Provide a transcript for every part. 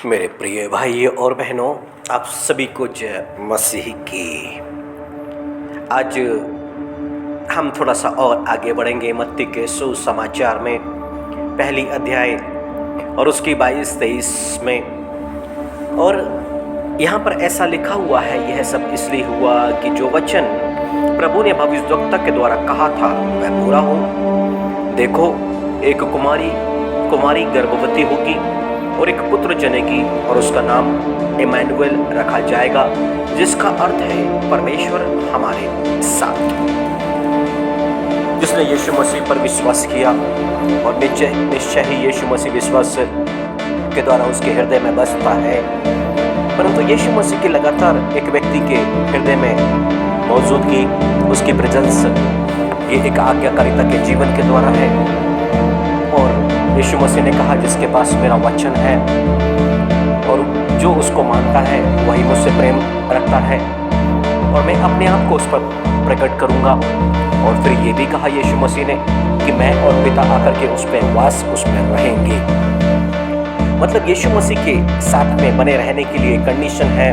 मेरे प्रिय भाइयों और बहनों, आप सभी को जय मसीह की। आज हम थोड़ा सा और आगे बढ़ेंगे मत्ती के सुसमाचार में पहली अध्याय और उसकी 22-23 में। और यहाँ पर ऐसा लिखा हुआ है, यह सब इसलिए हुआ कि जो वचन प्रभु ने भविष्यद्वक्ता के द्वारा कहा था वह पूरा हो। देखो, एक कुमारी गर्भवती होगी और एक पुत्र जनेगी और उसका नाम इम्मानुएल रखा जाएगा, जिसका अर्थ है परमेश्वर हमारे साथ। जिसने यीशु मसीह पर विश्वास किया और निश्चय ही यीशु मसीह विश्वास के द्वारा उसके हृदय में बसता है। परंतु यीशु मसीह की लगातार एक व्यक्ति के हृदय में मौजूदगी, उसकी प्रेजेंस, ये एक आज्ञाकारिता के जीवन के द्वारा है। और यीशु मसीह ने कहा, जिसके पास मेरा वचन है और जो उसको मानता है वही मुझसे प्रेम रखता है और मैं अपने आप को उस पर प्रकट करूंगा। और फिर ये भी कहा यीशु मसीह ने कि मैं और पिता आकर के उसमें रहेंगे। मतलब यीशु मसीह के साथ में बने रहने के लिए कंडीशन है,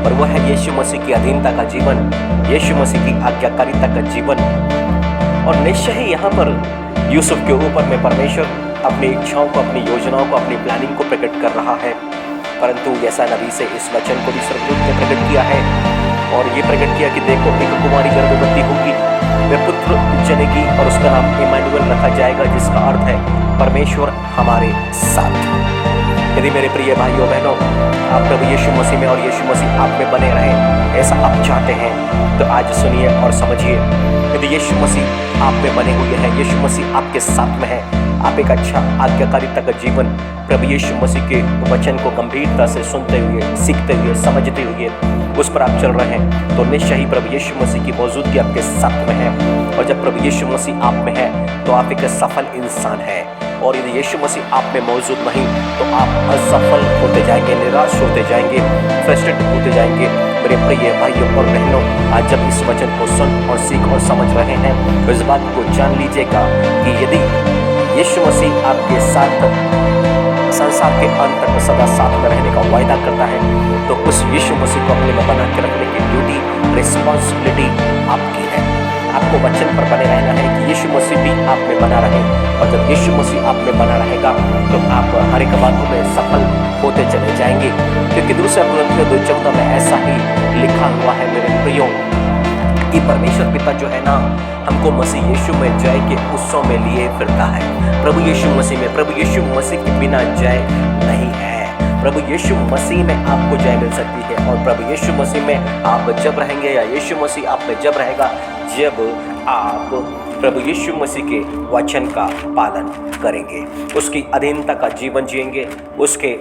और वह है यीशु मसीह की अधीनता का जीवन, यीशु मसीह की आज्ञाकारिता का जीवन। और निश्चय ही यहाँ पर यूसुफ के ऊपर में परमेश्वर अपनी इच्छाओं को, अपनी योजनाओं को, अपनी प्लानिंग को प्रकट कर रहा है। परंतु जैसा नबी से इस वचन को भी स्वर्गदूत ने प्रकट किया है और ये प्रकट किया कि देखो, एक कुमारी गर्भवती होगी, वह पुत्र जनेगी और उसका नाम इम्मानुएल रखा जाएगा, जिसका अर्थ है परमेश्वर हमारे साथ। यदि मेरे प्रिय भाइयों बहनों, आप प्रभु यीशु मसीह में और यीशु मसीह आप में बने रहें, ऐसा आप चाहते हैं, तो आज सुनिए और समझिए। यदि यीशु मसीह आप में बने हुए हैं, यीशु मसीह आपके साथ में है, आप एक अच्छा आज्ञाकारिता का जीवन प्रभु यीशु मसीह के वचन को गंभीरता से सुनते हुए, सीखते हुए, समझते हुए उस पर आप चल रहे हैं, तो निश्चय ही प्रभु यीशु मसीह की मौजूदगी आपके साथ में है। और जब प्रभु यीशु मसीह आप में है तो आप एक सफल इंसान है। और यदि यीशु मसीह आप में मौजूद नहीं तो आप असफल होते जाएंगे, निराश होते जाएंगे, फ्रस्ट्रेट होते जाएंगे। मेरे प्रिय भाइयों और बहनों, आज जब इस वचन को सुन और सीख और समझ रहे हैं, तो इस बात को जान लीजिएगा कि यदि यीशु मसीह आपके साथ संसार के अंत तक सदा साथ में रहने का वायदा करता है, तो उस यीशु मसीह को अपने में बना के रखने की ड्यूटी, रिस्पॉन्सिबिलिटी आपकी है। आपको वचन पर बने रहना है कि यीशु मसीह भी आप में बना रहे। और जब यीशु मसीह आप में बना रहेगा तो आप हर एक बातों में सफल होते चले जाएंगे। क्योंकि दूसरा कुरिन्थियों 2:14 में ऐसा ही लिखा हुआ है मेरे प्रियो, कि परमेश्वर पिता जो है ना, हमको मसीह यीशु में जय के उत्सव में लिए फिरता है। प्रभु यीशु मसीह में, प्रभु यीशु मसीह के बिना जय नहीं है। प्रभु यीशु मसीह में आपको जय मिल सकती है। और प्रभु यीशु मसीह में आप जब रहेंगे, या यीशु मसीह आप में जब रहेगा, जब आप प्रभु यीशु मसीह के वचन का पालन करेंगे, उसकी अधीनता का जीवन जिएंगे, उसके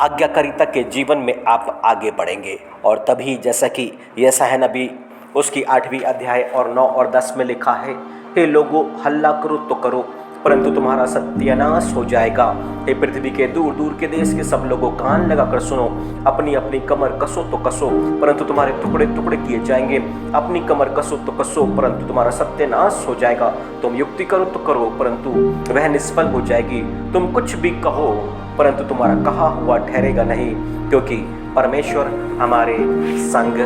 आज्ञाकारिता के जीवन में आप आगे बढ़ेंगे। और तभी जैसा कि यशायाह नबी उसकी 8वीं अध्याय और 9 और 10 में लिखा है, हे लोगों, हल्ला करो तो करो, परंतु तुम्हारा सत्यानाश हो जाएगा। हे पृथ्वी के दूर दूर के देश के सब लोगों, कान लगाकर सुनो, अपनी अपनी कमर कसो तो कसो, परंतु तुम्हारे टुकड़े टुकड़े किए जाएंगे। अपनी कमर कसो तो कसो, परंतु तुम्हारा सत्यानाश हो जाएगा। तुम युक्ति करो तो करो, परंतु वह निष्फल हो जाएगी। तुम कुछ भी कहो, परंतु तुम्हारा कहा हुआ ठहरेगा नहीं, क्योंकि परमेश्वर हमारे संग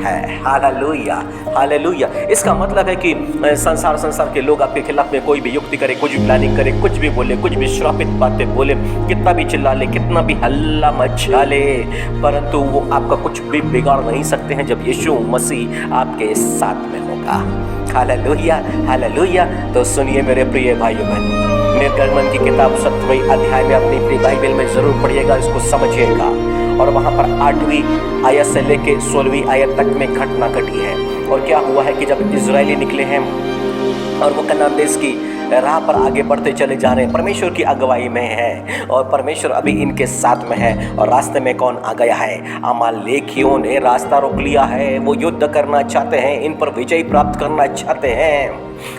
है। Hallelujah, hallelujah. इसका मतलब है कि संसार के लोग आपके खिलाफ में कोई भी युक्ति करे, कुछ भी प्लानिंग करे, कुछ भी बोले, कुछ भी श्रापित बातें बोले, कितना भी चिल्ला ले, कितना भी हल्ला मचा ले, परंतु वो आपका कुछ भी बिगाड़ नहीं सकते हैं जब यीशु मसीह आपके साथ में होगा। Hallelujah, hallelujah. तो सुनिए मेरे प्रिय भाइयों बहनों, निर्गमन की किताब 7वें अध्याय में अपनी प्रिय बाइबल में जरूर पढ़िएगा, इसको समझिएगा। और वहाँ पर 8वीं आयत से लेके 16वीं आयत तक में घटना घटी है। और क्या हुआ है कि जब इजरायली निकले हैं और वो कनान देश की राह पर आगे बढ़ते चले जा रहे हैं, परमेश्वर की अगुवाई में है और परमेश्वर अभी इनके साथ में है। और रास्ते में कौन आ गया है? अमालेकियों ने रास्ता रोक लिया है। वो युद्ध करना चाहते हैं, इन पर विजय प्राप्त करना चाहते हैं।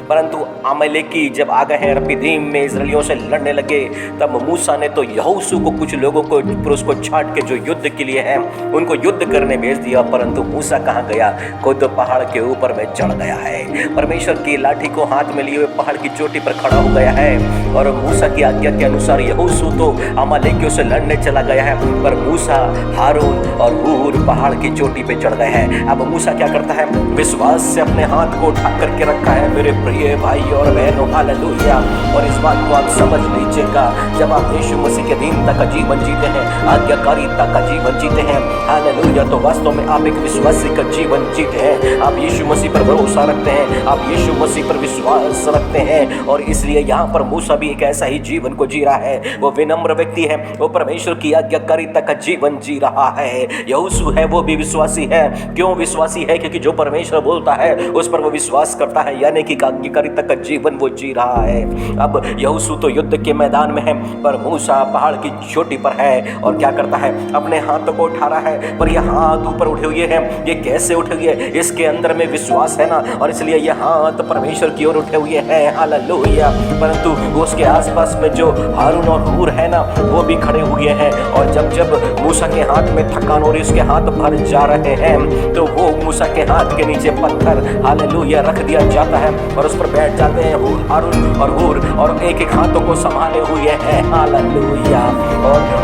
परंतु अमालेकी जब आ गए हैं रपीदीम में इस्राएलियों से लड़ने लगे, तब मूसा ने तो यहोशू को कुछ लोगों को पुरुष को छांट के जो युद्ध के लिए हैं उनको युद्ध करने भेज दिया। परंतु मूसा कहाँ गया? खुद पहाड़ के ऊपर में चढ़ गया है। परमेश्वर की लाठी को हाथ में लिए हुए पहाड़ की चोटी पर खड़ा हो गया है और मूसा की आज्ञा के अनुसार यहोशू तो अमालेकियों से लड़ने चला गया है, पर मूसा, हारून और हूर पहाड़ की चोटी पे चढ़ गए हैं। अब मूसा क्या करता है? विश्वास से अपने हाथ को उठा करके रखा है। मेरे प्रिय भाई और बहनों, हालेलुया। और इस बात को आप समझ लीजिएगा, जब आप यीशु मसीह के दीनता का जीवन जीते हैं, आज्ञाकारिता का जीवन जीते हैं, हालेलुया, तो वास्तव में आप एक विश्वासी का जीवन जीते हैं। आप यीशु मसीह पर भरोसा रखते हैं, आप यीशु मसीह पर विश्वास रखते हैं। और इसलिए यहाँ पर मूसा भी एक ऐसा ही जीवन को जी रहा है। वो विनम्र व्यक्ति है, वो परमेश्वर की आज्ञाकारिता का जीवन जी रहा है। यहोशू है, वो भी विश्वासी है। क्यों विश्वासी है? क्योंकि जो परमेश्वर बोलता है उस पर वो विश्वास करता है, यानी कि आज्ञाकारिता का जीवन वो जी रहा है। अब यहोशू तो युद्ध के मैदान में है, पर मूसा पहाड़ की चोटी पर है और क्या करता है? अपने हाथों को उठा रहा है, पर ये हाथ ऊपर उठे हुए हैं। ये कैसे उठे हुए? इसके अंदर में विश्वास है ना, और इसलिए ये हाथ परमेश्वर की ओर उठे हुए हैं, हालेलुया। परंतु उसके आसपास में जो हारून और हूर है ना, वो भी खड़े हुए हैं। और जब जब मूसा के हाथ में थकान हो रही, उसके हाथ भर जा रहे हैं, तो वो मूसा के हाथ के नीचे पत्थर, हालेलुया, रख दिया जाता है और उस पर बैठ जाते हैं हारून और हूर, और एक एक हाथों को संभाले हुए हैं, हालेलुया।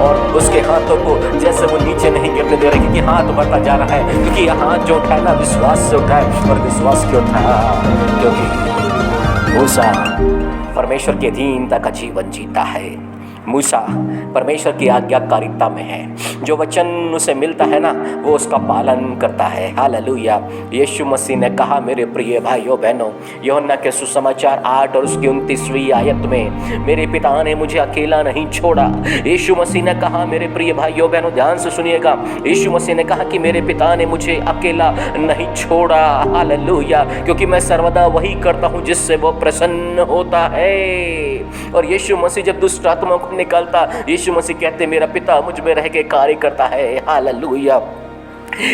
और उसके हाथों को जैसे वो नीचे नहीं गिरने दे रहे, क्योंकि हाथ बढ़ता जा रहा है, क्योंकि यह हाथ जो उठा है ना, विश्वास से उठा है। और विश्वास क्यों था? क्योंकि मूसा परमेश्वर के अधीनता का जीवन जीता है। मूसा परमेश्वर की आज्ञाकारिता में है। जो वचन उसे मिलता है ना, वो उसका पालन करता है, हालेलुया। यीशु मसीह ने कहा, मेरे प्रिय भाइयों बहनों, यूहन्ना के सुसमाचार 8 और उसकी 29वीं आयत में, मेरे पिता ने मुझे अकेला नहीं छोड़ा। यीशु मसीह ने कहा, मेरे प्रिय भाइयों बहनों, ध्यान से सुनिएगा, यीशु मसीह ने कहा कि मेरे पिता ने मुझे अकेला नहीं छोड़ा, हालेलुया, क्योंकि मैं सर्वदा वही करता हूँ जिससे वो प्रसन्न होता है। और यीशु मसीह जब दुष्ट आत्मा को निकालता, यीशु मसीह कहते, मेरा पिता मुझ में रह के कार्य करता है, हालेलुया।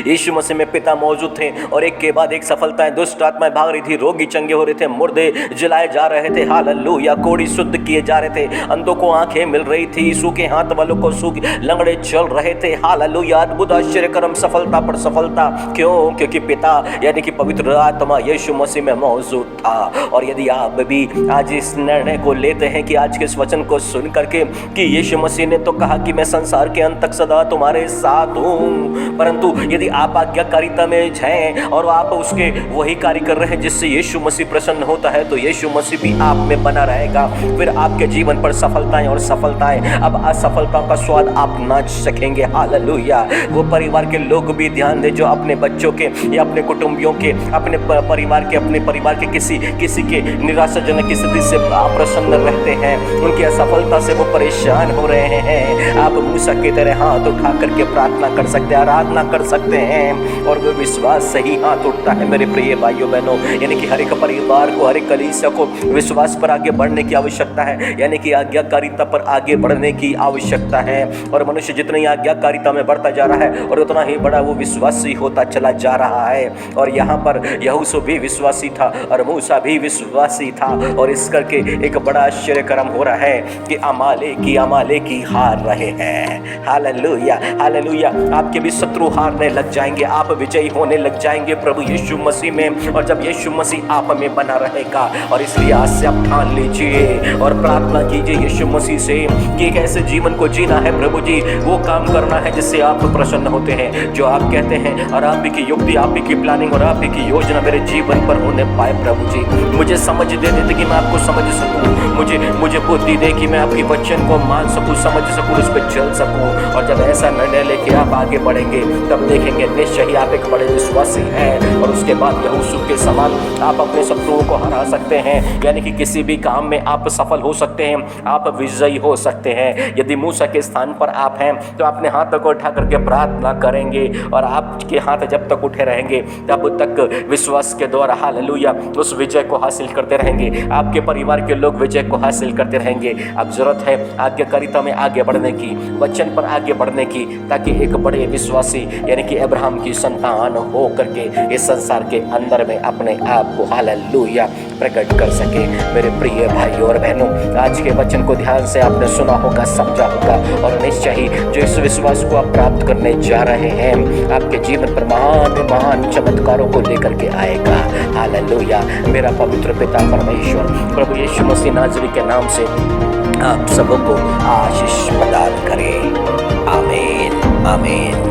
यीशु मसीह में पिता मौजूद थे और एक के बाद एक सफलताएं, दुष्ट आत्माएं भाग रही थी, रोगी चंगे हो रहे थे, मुर्दे जलाए जा रहे थे, हालेलुया, कोढ़ी शुद्ध किए जा रहे थे, अंधों को आंखें मिल रही थी, सूखे हाथ वालों को सूखे, लंगड़े चल रहे थे, हालेलुया। अद्भुत आश्चर्यकरम सफलता पर सफलता। क्यों? क्योंकि पिता यानी कि पवित्र आत्मा यीशु मसीह में मौजूद था। और यदि आप भी आज इस निर्णय को लेते हैं कि आज के इस वचन को सुन करके कि यीशु मसीह ने तो कहा कि मैं संसार के अंत तक सदा तुम्हारे साथ हूँ, परंतु यदि आप आज्ञाकारिता में हैं और आप उसके वही कार्य कर रहे हैं जिससे यीशु मसीह प्रसन्न होता है, तो यीशु मसीह भी आप में बना रहेगा। फिर आपके जीवन पर सफलताएं और सफलताएं, अब असफलताओं का स्वाद आप ना सकेंगे, हालेलुया। वो परिवार के लोग भी ध्यान दें जो अपने बच्चों के या अपने कुटुंबियों के, अपने परिवार के किसी के निराशाजनक स्थिति से अप्रसन्न रहते हैं, उनकी असफलता से वो परेशान हो रहे हैं। आप मूसा की तरह हाथ उठा करके प्रार्थना कर सकते हैं, आराधना कर सकते हैं, और वो विश्वास से ही हाथ उठता है। मेरे प्रिय भाइयों बहनों, यानी कि हर एक परिवार को, हर एक कलीसिया को विश्वास पर आगे बढ़ने की आवश्यकता है, यानी कि आज्ञाकारिता पर आगे बढ़ने की आवश्यकता है। और मनुष्य जितनी आज्ञाकारिता में बढ़ता जा रहा है और उतना ही बड़ा वो विश्वासी होता चला जा रहा है। और यहाँ पर यहोशू भी विश्वासी था और मूसा भी विश्वासी था, और इस करके एक बड़ा आश्चर्यक्रम हो रहा है कि अमालेकी हार रहे हैं, हालेलुया, हालेलुया। आपके भी शत्रु हारने लग जाएंगे, आप विजयी होने लग जाएंगे प्रभु यीशु मसीह में। और जब यीशु मसीह आप में बना रहेगा, और इसलिए आज से आप ठान लीजिए और प्रार्थना कीजिए यीशु मसीह से कि कैसे जीवन को जीना है प्रभु जी, वो काम करना है जिससे आप प्रसन्न होते हैं, जो आप कहते हैं, और आप ही की युक्ति, आप ही की प्लानिंग और आप ही की योजना मेरे जीवन पर होने पाए प्रभु जी। मुझे समझ दे देते कि मैं आपको समझ सकूं, मुझे बुद्धि दे कि मैं आपके वचन को मान सकूं, समझ सकूं, उस पर चल सकूं। और जब ऐसा निर्णय लेके आप आगे बढ़ेंगे, तब देखेंगे निश्चय ही आप एक बड़े विश्वासी हैं। और उसके बाद यहोशू के समान आप अपने शत्रुओं को हरा सकते हैं, यानी कि किसी भी काम में आप सफल हो सकते हैं, आप विजयी हो सकते हैं। यदि मूसा के स्थान पर आप हैं तो अपने हाथों को उठा करके प्रार्थना करेंगे, और आपके हाथ जब तक उठे रहेंगे तब तक विश्वास के द्वारा, हालेलुया, उस विजय को हासिल करते रहेंगे। आपके परिवार के लोग विजय को हासिल करते रहेंगे। अब जरूरत है आज्ञाकारिता में आगे बढ़ने की, वचन पर आगे बढ़ने की, ताकि एक बड़े विश्वासी यानी कि अब्राहम की संतान हो करके इस संसार के अंदर में अपने आप को, हालेलुया, हालेलुया प्रकट कर सके। मेरे प्रिय भाइयों और बहनों, आज के वचन को ध्यान से आपने सुना होगा, समझा होगा, और निश्चय ही जो इस विश्वास को आप प्राप्त करने जा रहे हैं आपके जीवन पर महान महान चमत्कारों को लेकर के आएगा। हालेलुया। मेरा पवित्र पिता परमेश्वर प्रभु यीशु मसीह नाज़री के नाम से आप सबों को आशीष प्रदान करे। आमीन आमीन।